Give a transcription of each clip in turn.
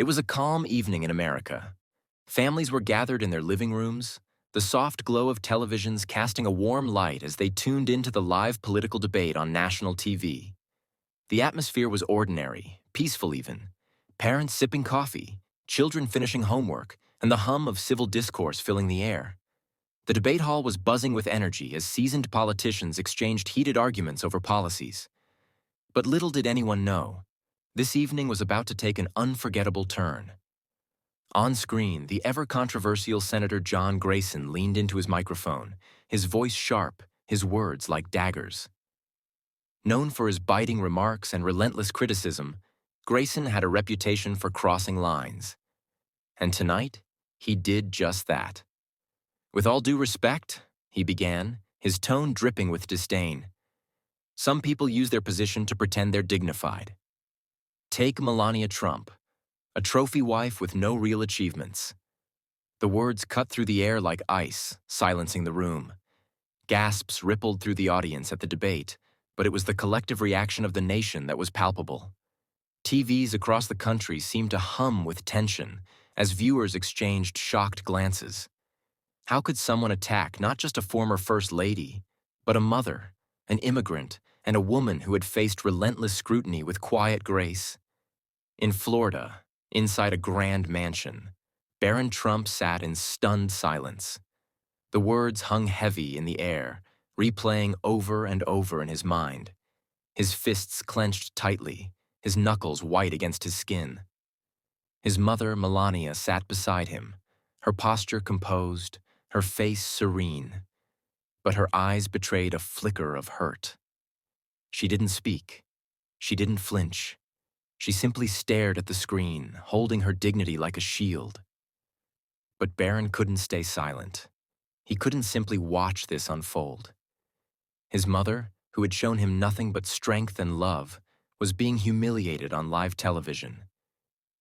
It was a calm evening in America. Families were gathered in their living rooms, the soft glow of televisions casting a warm light as they tuned into the live political debate on national TV. The atmosphere was ordinary, peaceful even. Parents sipping coffee, children finishing homework, and the hum of civil discourse filling the air. The debate hall was buzzing with energy as seasoned politicians exchanged heated arguments over policies. But little did anyone know, this evening was about to take an unforgettable turn. On screen, the ever-controversial Senator John Grayson leaned into his microphone, his voice sharp, his words like daggers. Known for his biting remarks and relentless criticism, Grayson had a reputation for crossing lines. And tonight, he did just that. "With all due respect," he began, his tone dripping with disdain. "Some people use their position to pretend they're dignified. Take Melania Trump, a trophy wife with no real achievements." The words cut through the air like ice, silencing the room. Gasps rippled through the audience at the debate, but it was the collective reaction of the nation that was palpable. TVs across the country seemed to hum with tension as viewers exchanged shocked glances. How could someone attack not just a former First Lady, but a mother, an immigrant, and a woman who had faced relentless scrutiny with quiet grace? In Florida, inside a grand mansion, Barron Trump sat in stunned silence. The words hung heavy in the air, replaying over and over in his mind. His fists clenched tightly, his knuckles white against his skin. His mother, Melania, sat beside him, her posture composed, her face serene. But her eyes betrayed a flicker of hurt. She didn't speak. She didn't flinch. She simply stared at the screen, holding her dignity like a shield. But Barron couldn't stay silent. He couldn't simply watch this unfold. His mother, who had shown him nothing but strength and love, was being humiliated on live television.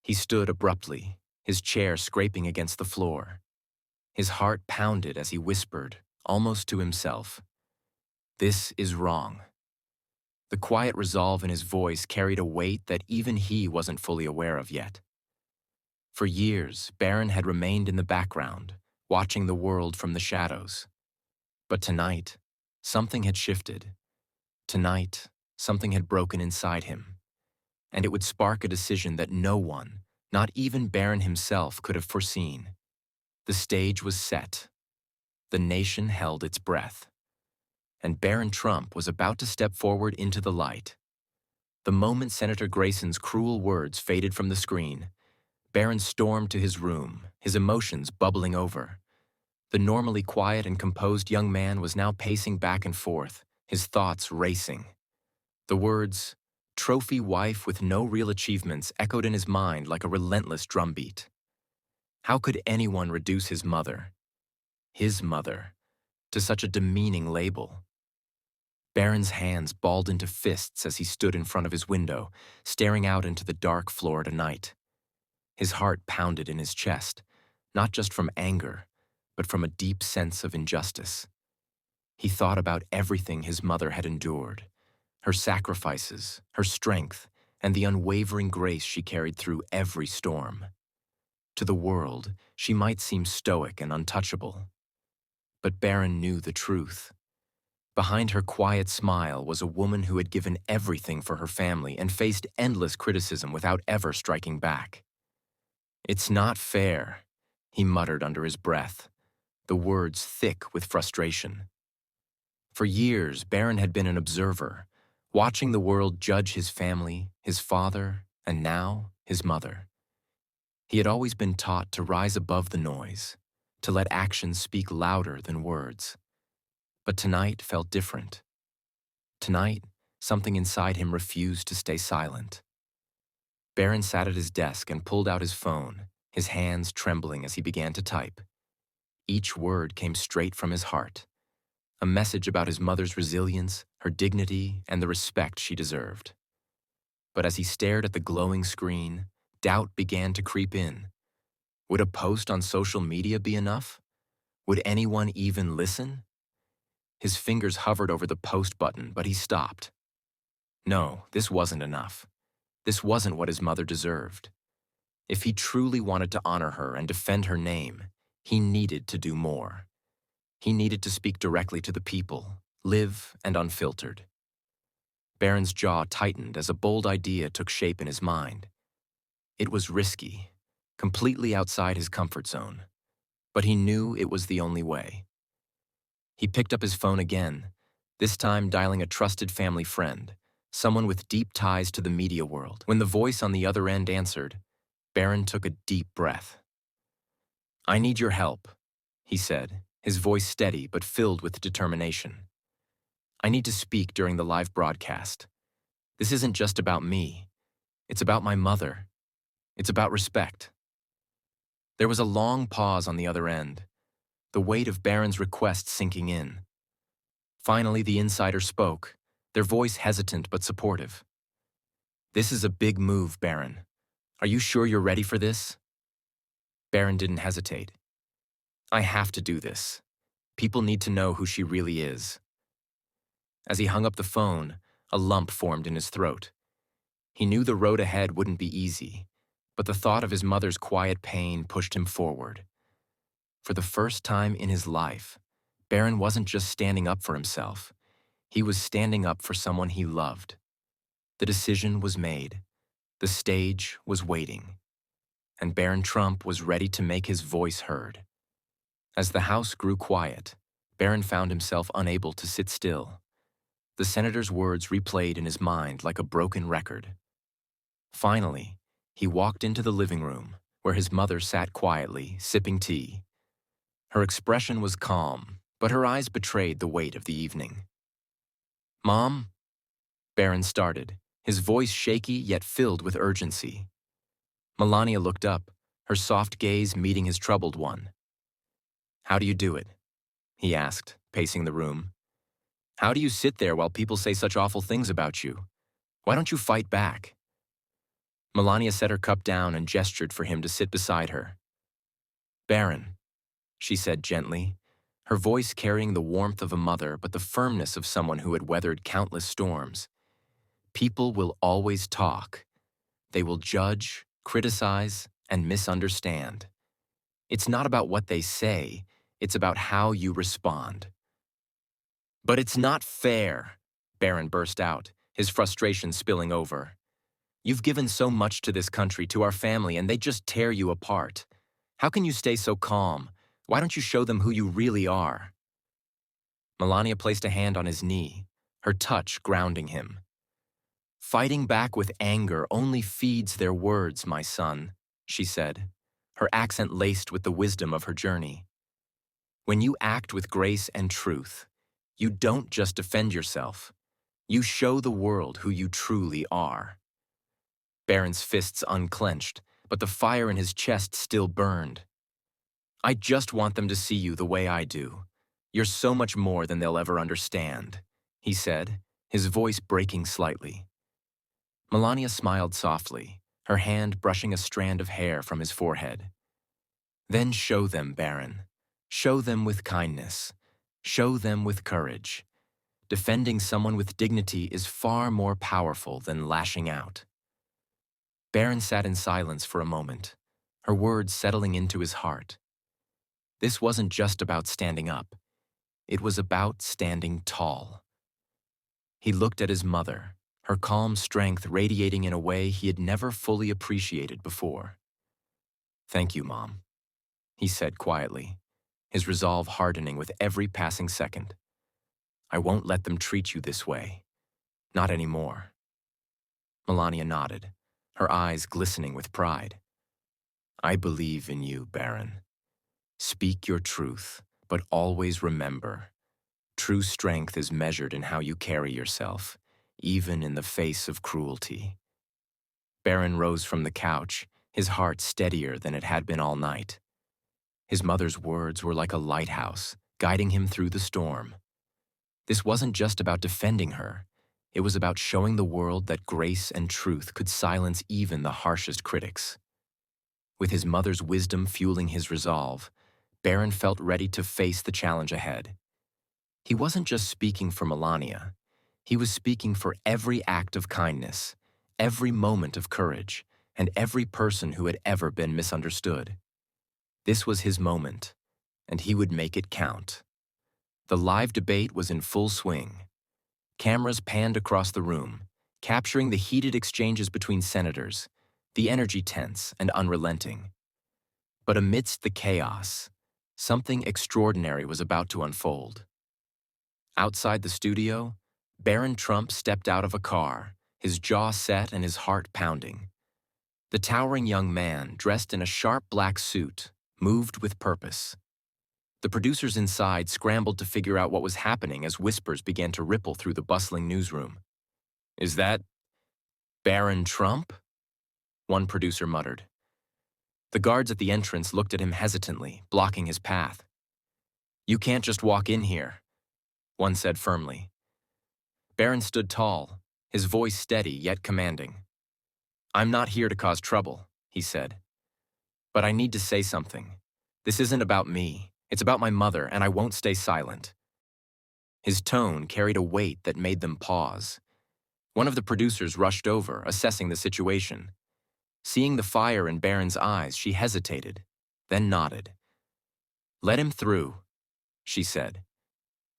He stood abruptly, his chair scraping against the floor. His heart pounded as he whispered, almost to himself, "This is wrong." The quiet resolve in his voice carried a weight that even he wasn't fully aware of yet. For years, Barron had remained in the background, watching the world from the shadows. But tonight, something had shifted. Tonight, something had broken inside him. And it would spark a decision that no one, not even Barron himself, could have foreseen. The stage was set. The nation held its breath. And Barron Trump was about to step forward into the light. The moment Senator Grayson's cruel words faded from the screen, Barron stormed to his room, his emotions bubbling over. The normally quiet and composed young man was now pacing back and forth, his thoughts racing. The words, "trophy wife with no real achievements," echoed in his mind like a relentless drumbeat. How could anyone reduce his mother, to such a demeaning label? Barron's hands balled into fists as he stood in front of his window, staring out into the dark Florida night. His heart pounded in his chest, not just from anger, but from a deep sense of injustice. He thought about everything his mother had endured, her sacrifices, her strength, and the unwavering grace she carried through every storm. To the world, she might seem stoic and untouchable. But Barron knew the truth. Behind her quiet smile was a woman who had given everything for her family and faced endless criticism without ever striking back. "It's not fair," he muttered under his breath, the words thick with frustration. For years, Barron had been an observer, watching the world judge his family, his father, and now his mother. He had always been taught to rise above the noise, to let actions speak louder than words. But tonight felt different. Tonight, something inside him refused to stay silent. Barron sat at his desk and pulled out his phone, his hands trembling as he began to type. Each word came straight from his heart, a message about his mother's resilience, her dignity, and the respect she deserved. But as he stared at the glowing screen, doubt began to creep in. Would a post on social media be enough? Would anyone even listen? His fingers hovered over the post button, but he stopped. No, this wasn't enough. This wasn't what his mother deserved. If he truly wanted to honor her and defend her name, he needed to do more. He needed to speak directly to the people, live and unfiltered. Barron's jaw tightened as a bold idea took shape in his mind. It was risky, completely outside his comfort zone, but he knew it was the only way. He picked up his phone again, this time dialing a trusted family friend, someone with deep ties to the media world. When the voice on the other end answered, Barron took a deep breath. "I need your help," he said, his voice steady but filled with determination. "I need to speak during the live broadcast. This isn't just about me. It's about my mother. It's about respect." There was a long pause on the other end, the weight of Barron's request sinking in. Finally, the insider spoke, their voice hesitant but supportive. "This is a big move, Barron. Are you sure you're ready for this?" Barron didn't hesitate. "I have to do this. People need to know who she really is." As he hung up the phone, a lump formed in his throat. He knew the road ahead wouldn't be easy, but the thought of his mother's quiet pain pushed him forward. For the first time in his life, Barron wasn't just standing up for himself. He was standing up for someone he loved. The decision was made. The stage was waiting. And Barron Trump was ready to make his voice heard. As the house grew quiet, Barron found himself unable to sit still. The senator's words replayed in his mind like a broken record. Finally, he walked into the living room, where his mother sat quietly, sipping tea. Her expression was calm, but her eyes betrayed the weight of the evening. "Mom?" Barron started, his voice shaky yet filled with urgency. Melania looked up, her soft gaze meeting his troubled one. "How do you do it?" he asked, pacing the room. "How do you sit there while people say such awful things about you? Why don't you fight back?" Melania set her cup down and gestured for him to sit beside her. "Barron," she said gently, her voice carrying the warmth of a mother but the firmness of someone who had weathered countless storms. "People will always talk. They will judge, criticize, and misunderstand. It's not about what they say, it's about how you respond." "But it's not fair," Barron burst out, his frustration spilling over. "You've given so much to this country, to our family, and they just tear you apart. How can you stay so calm? Why don't you show them who you really are?" Melania placed a hand on his knee, her touch grounding him. "Fighting back with anger only feeds their words, my son," she said, her accent laced with the wisdom of her journey. "When you act with grace and truth, you don't just defend yourself. You show the world who you truly are." Barron's fists unclenched, but the fire in his chest still burned. "I just want them to see you the way I do. You're so much more than they'll ever understand," he said, his voice breaking slightly. Melania smiled softly, her hand brushing a strand of hair from his forehead. "Then show them, Barron. Show them with kindness. Show them with courage. Defending someone with dignity is far more powerful than lashing out." Barron sat in silence for a moment, her words settling into his heart. This wasn't just about standing up. It was about standing tall. He looked at his mother, her calm strength radiating in a way he had never fully appreciated before. "Thank you, Mom," he said quietly, his resolve hardening with every passing second. "I won't let them treat you this way. Not anymore." Melania nodded, her eyes glistening with pride. "I believe in you, Barron. Speak your truth, but always remember, true strength is measured in how you carry yourself, even in the face of cruelty." Barron rose from the couch, his heart steadier than it had been all night. His mother's words were like a lighthouse, guiding him through the storm. This wasn't just about defending her. It was about showing the world that grace and truth could silence even the harshest critics. With his mother's wisdom fueling his resolve, Barron felt ready to face the challenge ahead. He wasn't just speaking for Melania. He was speaking for every act of kindness, every moment of courage, and every person who had ever been misunderstood. This was his moment, and he would make it count. The live debate was in full swing. Cameras panned across the room, capturing the heated exchanges between senators, the energy tense and unrelenting. But amidst the chaos, something extraordinary was about to unfold. Outside the studio, Barron Trump stepped out of a car, his jaw set and his heart pounding. The towering young man, dressed in a sharp black suit, moved with purpose. The producers inside scrambled to figure out what was happening as whispers began to ripple through the bustling newsroom. "Is that Barron Trump?" one producer muttered. The guards at the entrance looked at him hesitantly, blocking his path. "You can't just walk in here," one said firmly. Barron stood tall, his voice steady yet commanding. "I'm not here to cause trouble," he said. "But I need to say something. This isn't about me. It's about my mother, and I won't stay silent." His tone carried a weight that made them pause. One of the producers rushed over, assessing the situation. Seeing the fire in Barron's eyes, she hesitated, then nodded. "Let him through," she said.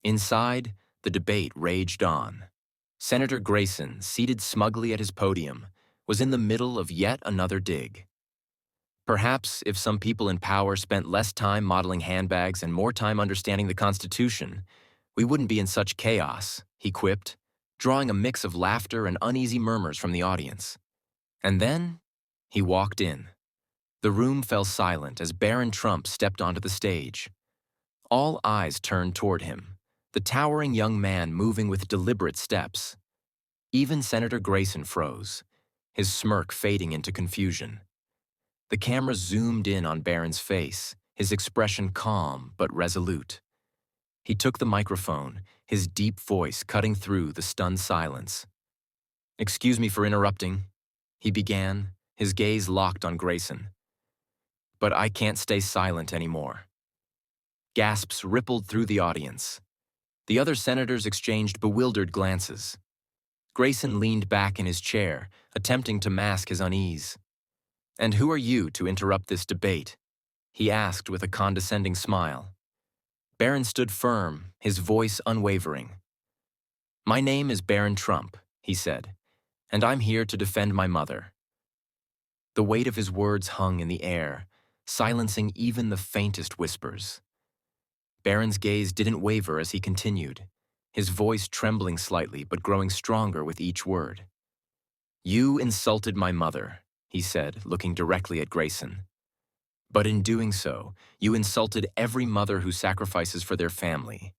Inside, the debate raged on. Senator Grayson, seated smugly at his podium, was in the middle of yet another dig. Perhaps if some people in power spent less time modeling handbags and more time understanding the Constitution, we wouldn't be in such chaos, he quipped, drawing a mix of laughter and uneasy murmurs from the audience. And then, he walked in. The room fell silent as Barron Trump stepped onto the stage. All eyes turned toward him, the towering young man moving with deliberate steps. Even Senator Grayson froze, his smirk fading into confusion. The camera zoomed in on Barron's face, his expression calm but resolute. He took the microphone, his deep voice cutting through the stunned silence. "Excuse me for interrupting," he began, his gaze locked on Grayson. "But I can't stay silent anymore." Gasps rippled through the audience. The other senators exchanged bewildered glances. Grayson leaned back in his chair, attempting to mask his unease. "And who are you to interrupt this debate?" he asked with a condescending smile. Barron stood firm, his voice unwavering. "My name is Barron Trump," he said, "and I'm here to defend my mother." The weight of his words hung in the air, silencing even the faintest whispers. Barron's gaze didn't waver as he continued, his voice trembling slightly but growing stronger with each word. "You insulted my mother," he said, looking directly at Grayson. "But in doing so, you insulted every mother who sacrifices for their family.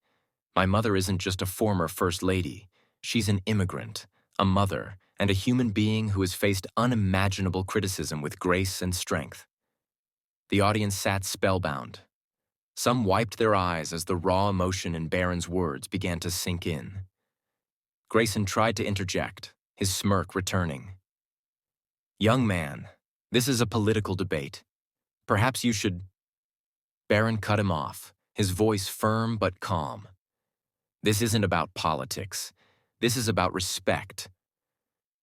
My mother isn't just a former First Lady. She's an immigrant, a mother, and a human being who has faced unimaginable criticism with grace and strength." The audience sat spellbound. Some wiped their eyes as the raw emotion in Barron's words began to sink in. Grayson tried to interject, his smirk returning. "Young man, this is a political debate. Perhaps you should—" Barron cut him off, his voice firm but calm. "This isn't about politics. This is about respect.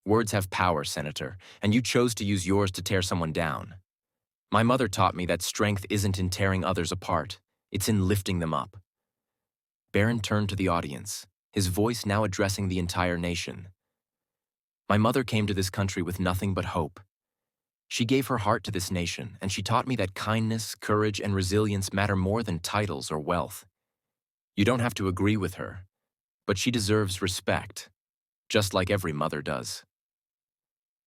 Words have power, Senator, and you chose to use yours to tear someone down. My mother taught me that strength isn't in tearing others apart, it's in lifting them up." Barron turned to the audience, his voice now addressing the entire nation. "My mother came to this country with nothing but hope. She gave her heart to this nation, and she taught me that kindness, courage, and resilience matter more than titles or wealth. You don't have to agree with her, but she deserves respect, just like every mother does."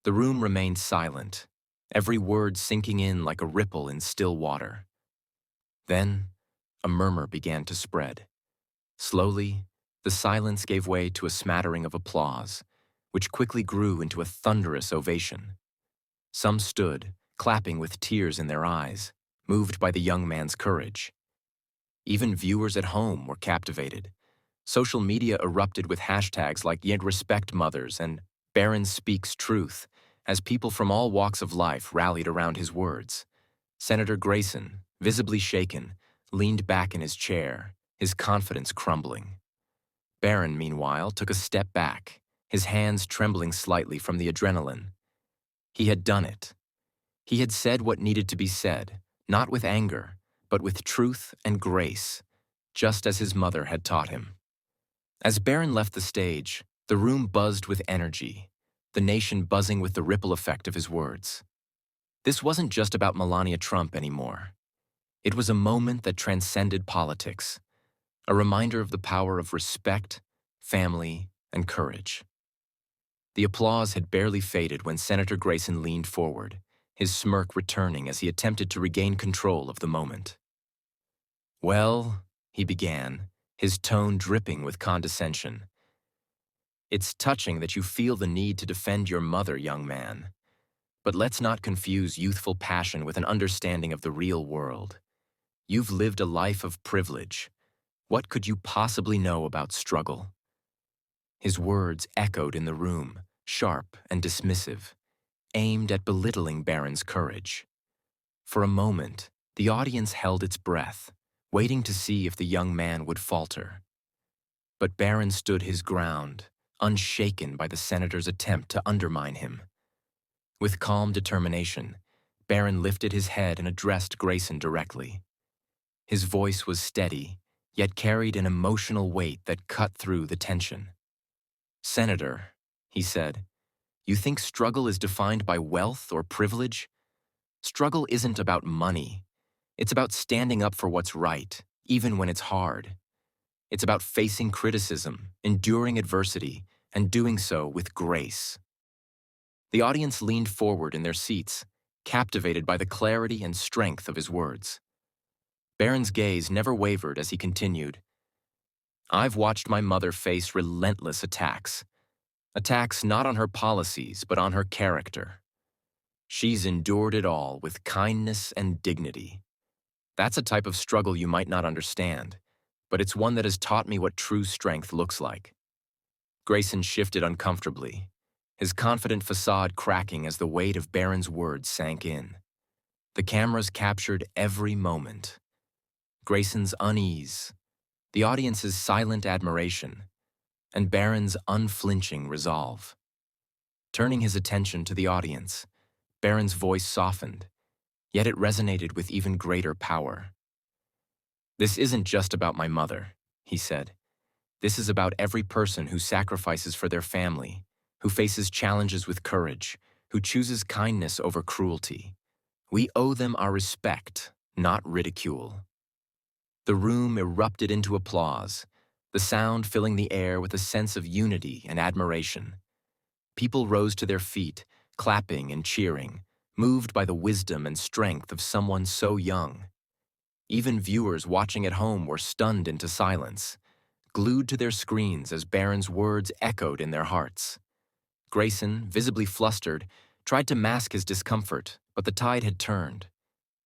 The room remained silent, every word sinking in like a ripple in still water. Then, a murmur began to spread. Slowly, the silence gave way to a smattering of applause, which quickly grew into a thunderous ovation. Some stood, clapping with tears in their eyes, moved by the young man's courage. Even viewers at home were captivated. Social media erupted with hashtags like "Yet Respect Mothers" and "Barron Speaks Truth," as people from all walks of life rallied around his words. Senator Grayson, visibly shaken, leaned back in his chair, his confidence crumbling. Barron, meanwhile, took a step back, his hands trembling slightly from the adrenaline. He had done it. He had said what needed to be said, not with anger, but with truth and grace, just as his mother had taught him. As Barron left the stage, the room buzzed with energy, the nation buzzing with the ripple effect of his words. This wasn't just about Melania Trump anymore. It was a moment that transcended politics, a reminder of the power of respect, family, and courage. The applause had barely faded when Senator Grayson leaned forward, his smirk returning as he attempted to regain control of the moment. "Well," he began, his tone dripping with condescension, "it's touching that you feel the need to defend your mother, young man. But let's not confuse youthful passion with an understanding of the real world. You've lived a life of privilege. What could you possibly know about struggle?" His words echoed in the room, sharp and dismissive, aimed at belittling Barron's courage. For a moment, the audience held its breath, waiting to see if the young man would falter. But Barron stood his ground, unshaken by the senator's attempt to undermine him. With calm determination, Barron lifted his head and addressed Grayson directly. His voice was steady, yet carried an emotional weight that cut through the tension. "Senator," he said, "you think struggle is defined by wealth or privilege? Struggle isn't about money. It's about standing up for what's right, even when it's hard. It's about facing criticism, enduring adversity, and doing so with grace." The audience leaned forward in their seats, captivated by the clarity and strength of his words. Barron's gaze never wavered as he continued, "I've watched my mother face relentless attacks. Attacks not on her policies, but on her character. She's endured it all with kindness and dignity. That's a type of struggle you might not understand, but it's one that has taught me what true strength looks like." Grayson shifted uncomfortably, his confident facade cracking as the weight of Barron's words sank in. The cameras captured every moment. Grayson's unease, the audience's silent admiration, and Barron's unflinching resolve. Turning his attention to the audience, Barron's voice softened, yet it resonated with even greater power. "This isn't just about my mother," he said. "This is about every person who sacrifices for their family, who faces challenges with courage, who chooses kindness over cruelty. We owe them our respect, not ridicule." The room erupted into applause, the sound filling the air with a sense of unity and admiration. People rose to their feet, clapping and cheering, moved by the wisdom and strength of someone so young. Even viewers watching at home were stunned into silence, glued to their screens as Barron's words echoed in their hearts. Grayson, visibly flustered, tried to mask his discomfort, but the tide had turned.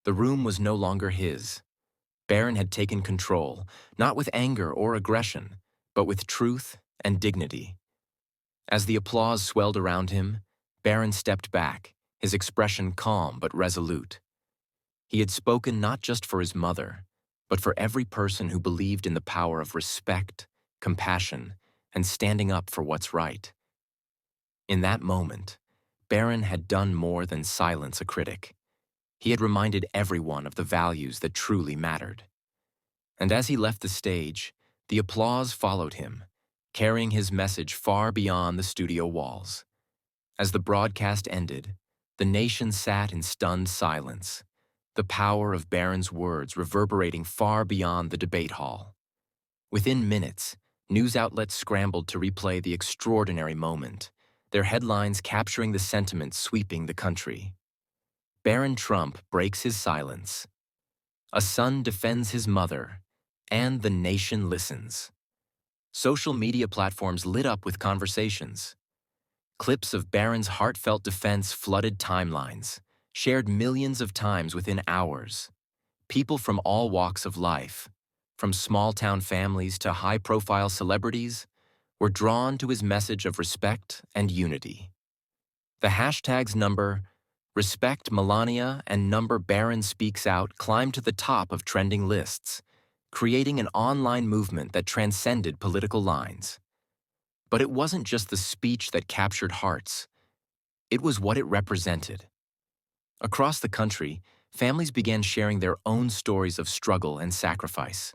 The room was no longer his. Barron had taken control, not with anger or aggression, but with truth and dignity. As the applause swelled around him, Barron stepped back, his expression calm but resolute. He had spoken not just for his mother, but for every person who believed in the power of respect, compassion, and standing up for what's right. In that moment, Barron had done more than silence a critic. He had reminded everyone of the values that truly mattered. And as he left the stage, the applause followed him, carrying his message far beyond the studio walls. As the broadcast ended, the nation sat in stunned silence, the power of Barron's words reverberating far beyond the debate hall. Within minutes, news outlets scrambled to replay the extraordinary moment, their headlines capturing the sentiment sweeping the country. Barron Trump breaks his silence. A son defends his mother, and the nation listens. Social media platforms lit up with conversations. Clips of Barron's heartfelt defense flooded timelines, shared millions of times within hours. People from all walks of life, from small-town families to high-profile celebrities, were drawn to his message of respect and unity. The hashtags number Respect Melania and number Barron Speaks Out climbed to the top of trending lists, creating an online movement that transcended political lines. But it wasn't just the speech that captured hearts. It was what it represented. Across the country, families began sharing their own stories of struggle and sacrifice.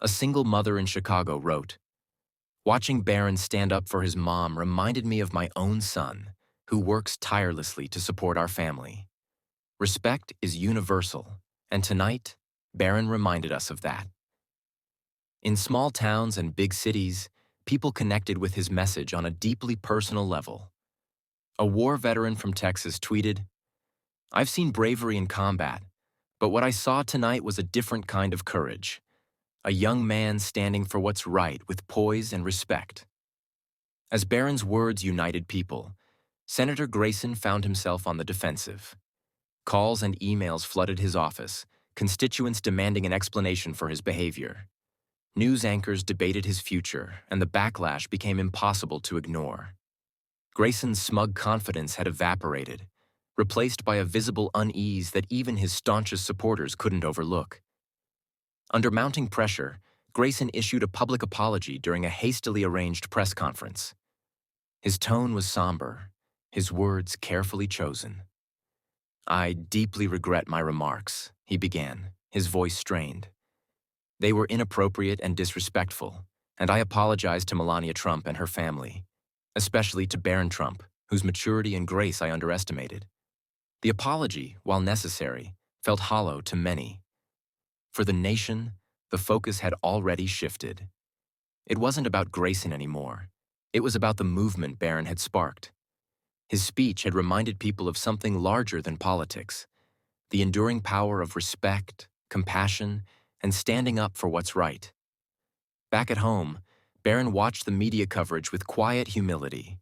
A single mother in Chicago wrote, "Watching Barron stand up for his mom reminded me of my own son, who works tirelessly to support our family. Respect is universal, and tonight, Barron reminded us of that." In small towns and big cities, people connected with his message on a deeply personal level. A war veteran from Texas tweeted, "I've seen bravery in combat, but what I saw tonight was a different kind of courage. A young man standing for what's right with poise and respect." As Barron's words united people, Senator Grayson found himself on the defensive. Calls and emails flooded his office, constituents demanding an explanation for his behavior. News anchors debated his future, and the backlash became impossible to ignore. Grayson's smug confidence had evaporated, replaced by a visible unease that even his staunchest supporters couldn't overlook. Under mounting pressure, Grayson issued a public apology during a hastily arranged press conference. His tone was somber, his words carefully chosen. "I deeply regret my remarks," he began, his voice strained. "They were inappropriate and disrespectful, and I apologize to Melania Trump and her family, especially to Barron Trump, whose maturity and grace I underestimated." The apology, while necessary, felt hollow to many. For the nation, the focus had already shifted. It wasn't about Grayson anymore. It was about the movement Barron had sparked. His speech had reminded people of something larger than politics, the enduring power of respect, compassion, and standing up for what's right. Back at home, Barron watched the media coverage with quiet humility.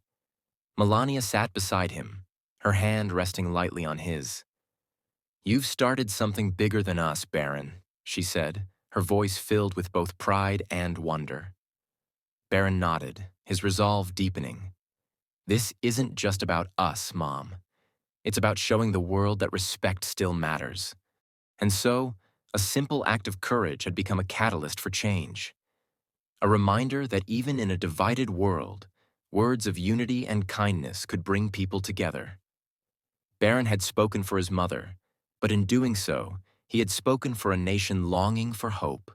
Melania sat beside him, her hand resting lightly on his. "You've started something bigger than us, Barron," she said, her voice filled with both pride and wonder. Barron nodded, his resolve deepening. "This isn't just about us, Mom. It's about showing the world that respect still matters." And so, a simple act of courage had become a catalyst for change. A reminder that even in a divided world, words of unity and kindness could bring people together. Barron had spoken for his mother, but in doing so, he had spoken for a nation longing for hope.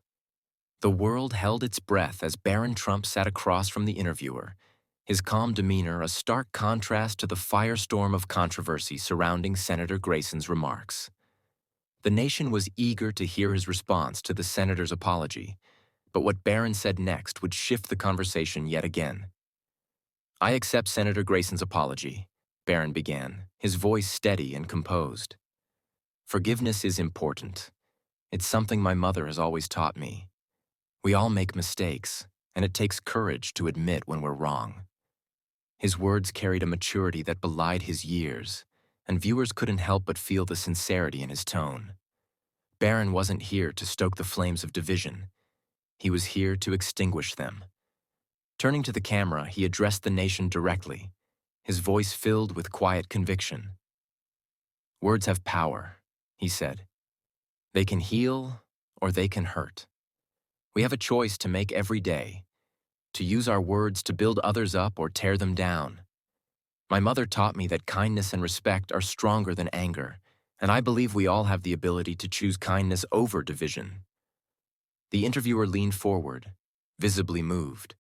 The world held its breath as Barron Trump sat across from the interviewer, his calm demeanor a stark contrast to the firestorm of controversy surrounding Senator Grayson's remarks. The nation was eager to hear his response to the senator's apology, but what Barron said next would shift the conversation yet again. "I accept Senator Grayson's apology," Barron began, his voice steady and composed. "Forgiveness is important. It's something my mother has always taught me. We all make mistakes, and it takes courage to admit when we're wrong." His words carried a maturity that belied his years, and viewers couldn't help but feel the sincerity in his tone. Barron wasn't here to stoke the flames of division. He was here to extinguish them. Turning to the camera, he addressed the nation directly, his voice filled with quiet conviction. "Words have power," he said. "They can heal or they can hurt. We have a choice to make every day, to use our words to build others up or tear them down. My mother taught me that kindness and respect are stronger than anger, and I believe we all have the ability to choose kindness over division." The interviewer leaned forward, visibly moved.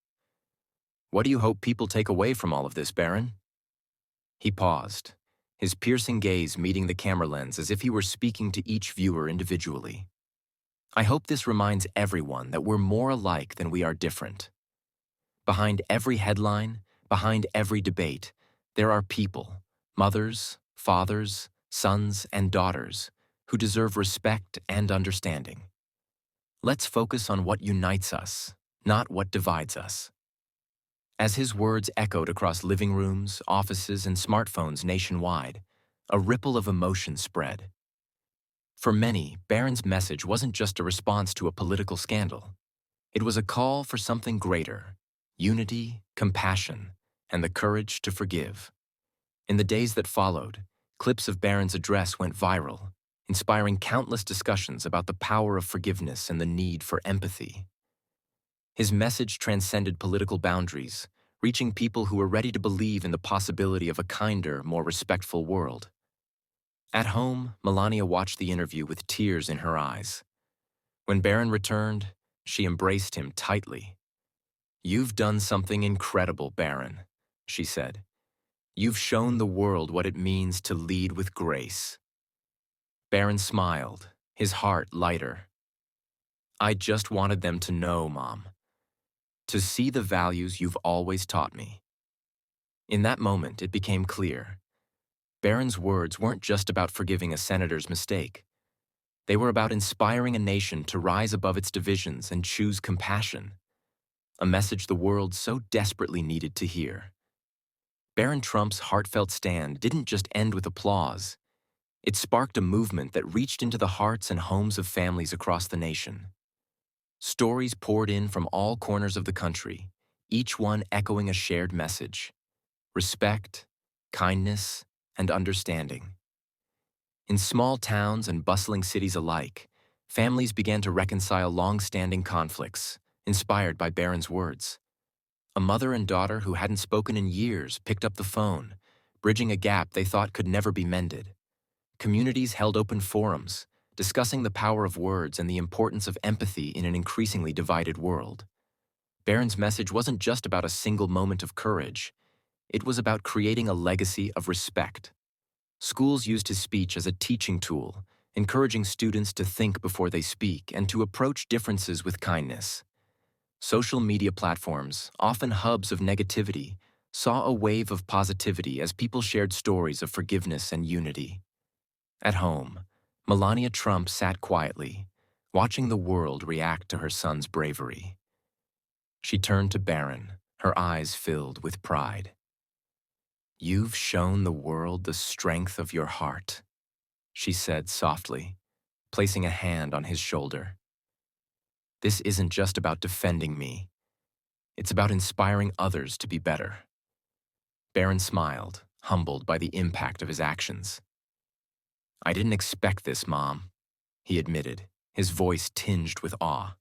"What do you hope people take away from all of this, Barron?" He paused, his piercing gaze meeting the camera lens as if he were speaking to each viewer individually. "I hope this reminds everyone that we're more alike than we are different. Behind every headline, behind every debate, there are people, mothers, fathers, sons, and daughters, who deserve respect and understanding. Let's focus on what unites us, not what divides us." As his words echoed across living rooms, offices, and smartphones nationwide, a ripple of emotion spread. For many, Barron's message wasn't just a response to a political scandal. It was a call for something greater: unity, compassion, and the courage to forgive. In the days that followed, clips of Barron's address went viral, inspiring countless discussions about the power of forgiveness and the need for empathy. His message transcended political boundaries, reaching people who were ready to believe in the possibility of a kinder, more respectful world. At home, Melania watched the interview with tears in her eyes. When Barron returned, she embraced him tightly. "You've done something incredible, Barron," she said. "You've shown the world what it means to lead with grace." Barron smiled, his heart lighter. "I just wanted them to know, Mom. To see the values you've always taught me." In that moment, it became clear. Barron's words weren't just about forgiving a senator's mistake. They were about inspiring a nation to rise above its divisions and choose compassion, a message the world so desperately needed to hear. Barron Trump's heartfelt stand didn't just end with applause. It sparked a movement that reached into the hearts and homes of families across the nation. Stories poured in from all corners of the country, each one echoing a shared message: respect, kindness, and understanding. In small towns and bustling cities alike, families began to reconcile long-standing conflicts, inspired by Barron's words. A mother and daughter who hadn't spoken in years picked up the phone, bridging a gap they thought could never be mended. Communities held open forums, discussing the power of words and the importance of empathy in an increasingly divided world. Barron's message wasn't just about a single moment of courage. It was about creating a legacy of respect. Schools used his speech as a teaching tool, encouraging students to think before they speak and to approach differences with kindness. Social media platforms, often hubs of negativity, saw a wave of positivity as people shared stories of forgiveness and unity. At home, Melania Trump sat quietly, watching the world react to her son's bravery. She turned to Barron, her eyes filled with pride. "You've shown the world the strength of your heart," she said softly, placing a hand on his shoulder. "This isn't just about defending me. It's about inspiring others to be better." Barron smiled, humbled by the impact of his actions. "I didn't expect this, Mom," he admitted, his voice tinged with awe.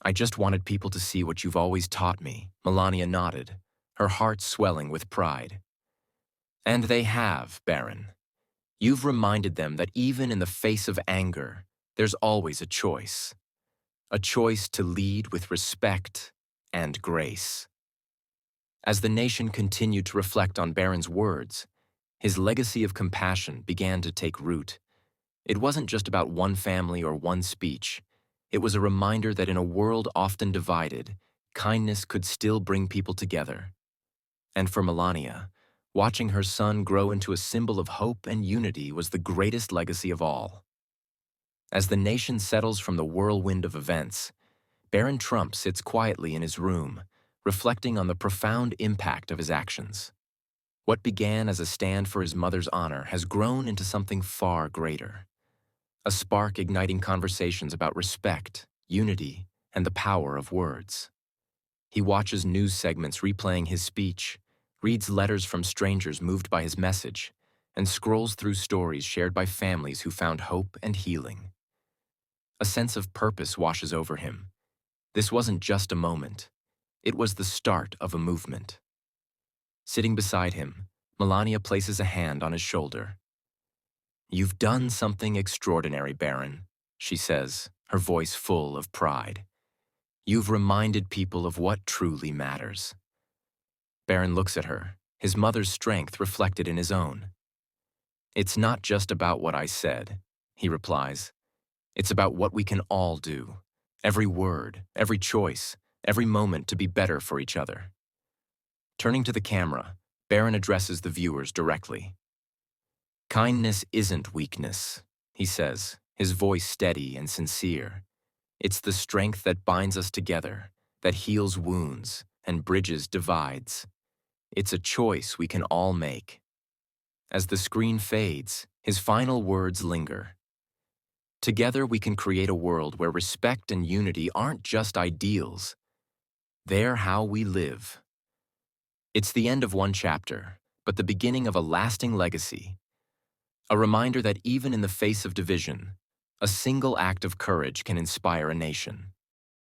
"I just wanted people to see what you've always taught me." Melania nodded, her heart swelling with pride. "And they have, Barron. You've reminded them that even in the face of anger, there's always a choice. A choice to lead with respect and grace." As the nation continued to reflect on Barron's words, his legacy of compassion began to take root. It wasn't just about one family or one speech. It was a reminder that in a world often divided, kindness could still bring people together. And for Melania, watching her son grow into a symbol of hope and unity was the greatest legacy of all. As the nation settles from the whirlwind of events, Barron Trump sits quietly in his room, reflecting on the profound impact of his actions. What began as a stand for his mother's honor has grown into something far greater. A spark igniting conversations about respect, unity, and the power of words. He watches news segments replaying his speech, reads letters from strangers moved by his message, and scrolls through stories shared by families who found hope and healing. A sense of purpose washes over him. This wasn't just a moment. It was the start of a movement. Sitting beside him, Melania places a hand on his shoulder. "You've done something extraordinary, Barron," she says, her voice full of pride. "You've reminded people of what truly matters." Barron looks at her, his mother's strength reflected in his own. "It's not just about what I said," he replies. "It's about what we can all do. Every word, every choice, every moment to be better for each other." Turning to the camera, Barron addresses the viewers directly. "Kindness isn't weakness," he says, his voice steady and sincere. "It's the strength that binds us together, that heals wounds and bridges divides. It's a choice we can all make." As the screen fades, his final words linger. "Together we can create a world where respect and unity aren't just ideals. They're how we live." It's the end of one chapter, but the beginning of a lasting legacy. A reminder that even in the face of division, a single act of courage can inspire a nation.